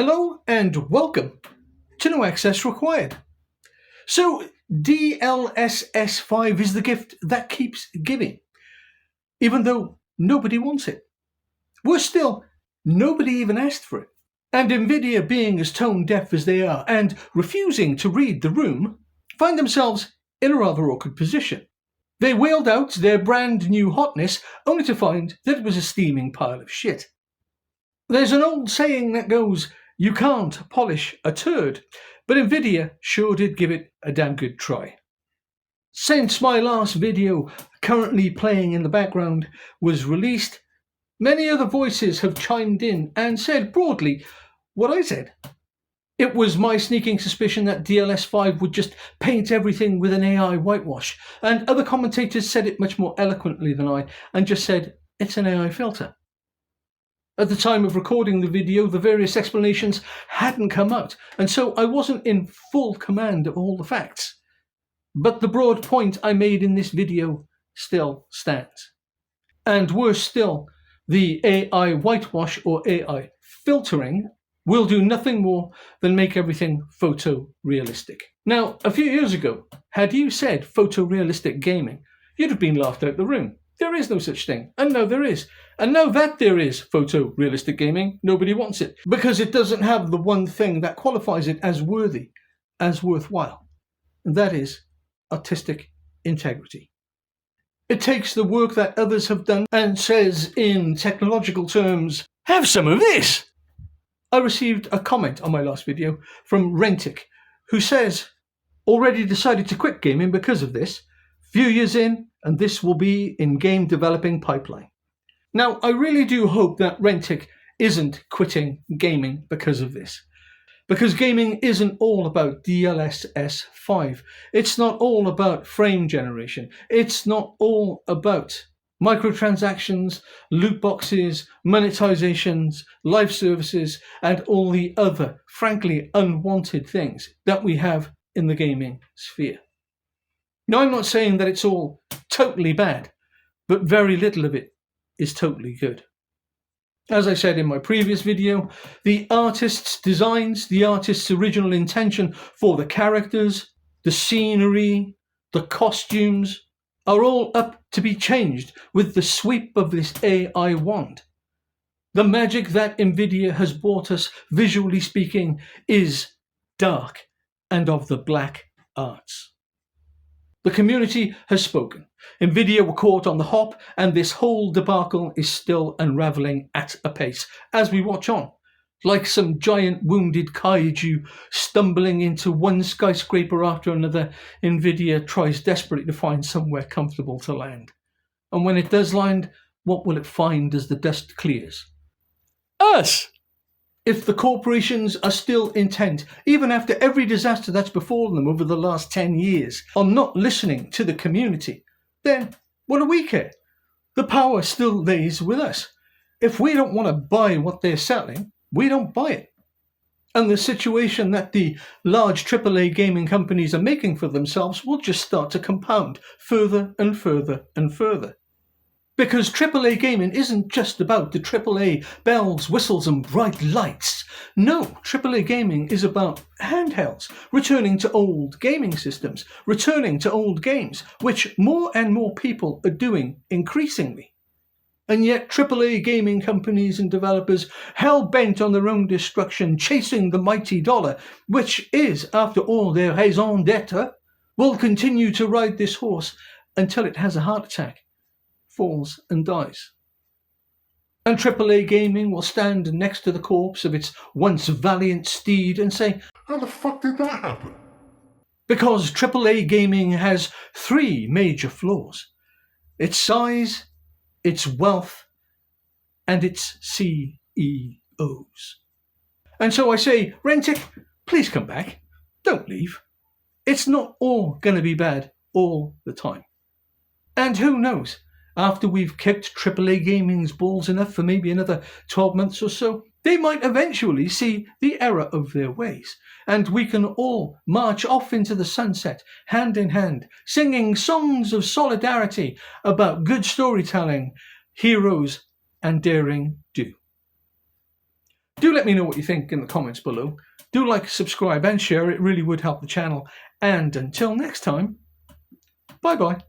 Hello and welcome to No Access Required. So DLSS5 is the gift that keeps giving, even though nobody wants it. Worse still, nobody even asked for it. And NVIDIA, being as tone deaf as they are and refusing to read the room, find themselves in a rather awkward position. They wailed out their brand new hotness only to find that it was a steaming pile of shit. There's an old saying that goes, "You can't polish a turd," but NVIDIA sure did give it a damn good try. Since my last video, currently playing in the background, was released, many other voices have chimed in and said broadly what I said. It was my sneaking suspicion that DLS5 would just paint everything with an AI whitewash, and other commentators said it much more eloquently than I and just said it's an AI filter. At the time of recording the video, the various explanations hadn't come out, and so I wasn't in full command of all the facts. But the broad point I made in this video still stands. And worse still, the AI whitewash or AI filtering will do nothing more than make everything photorealistic. Now, a few years ago, had you said photorealistic gaming, you'd have been laughed out the room. There is no such thing, and now there is. And now that there is photorealistic gaming, nobody wants it, because it doesn't have the one thing that qualifies it as worthy, as worthwhile, and that is artistic integrity. It takes the work that others have done and says in technological terms, "Have some of this!" I received a comment on my last video from Rentic, who says, "Already decided to quit gaming because of this. Few years in, and this will be in game developing pipeline." Now, I really do hope that Rentic isn't quitting gaming because of this. Because gaming isn't all about DLSS5. It's not all about frame generation. It's not all about microtransactions, loot boxes, monetizations, live services, and all the other, frankly, unwanted things that we have in the gaming sphere. Now, I'm not saying that it's all totally bad, but very little of it is totally good. As I said in my previous video, the artist's designs, the artist's original intention for the characters, the scenery, the costumes, are all up to be changed with the sweep of this AI wand. The magic that NVIDIA has brought us, visually speaking, is dark and of the black arts. The community has spoken. NVIDIA were caught on the hop, and this whole debacle is still unravelling at a pace as we watch on, like some giant wounded kaiju stumbling into one skyscraper after another. NVIDIA tries desperately to find somewhere comfortable to land. And when it does land, what will it find as the dust clears? Us! If the corporations are still intent, even after every disaster that's befallen them over the last 10 years, on not listening to the community, then what do we care? The power still lays with us. If we don't want to buy what they're selling, we don't buy it. And the situation that the large AAA gaming companies are making for themselves will just start to compound further and further and further. Because AAA gaming isn't just about the AAA bells, whistles and bright lights. No, AAA gaming is about handhelds, returning to old gaming systems, returning to old games, which more and more people are doing increasingly. And yet AAA gaming companies and developers, hell-bent on their own destruction, chasing the mighty dollar, which is, after all, their raison d'etre, will continue to ride this horse until it has a heart attack, falls and dies. And AAA gaming will stand next to the corpse of its once valiant steed and say, "How the fuck did that happen?" Because AAA gaming has three major flaws: its size, its wealth, and its CEOs. And so I say, Rentic, please come back. Don't leave. It's not all going to be bad all the time. And who knows? After we've kicked AAA gaming's balls enough for maybe another 12 months or so, they might eventually see the error of their ways, and we can all march off into the sunset, hand in hand, singing songs of solidarity about good storytelling, heroes, and daring do. Do let me know what you think in the comments below. Do like, subscribe and share, it really would help the channel. And until next time, bye bye.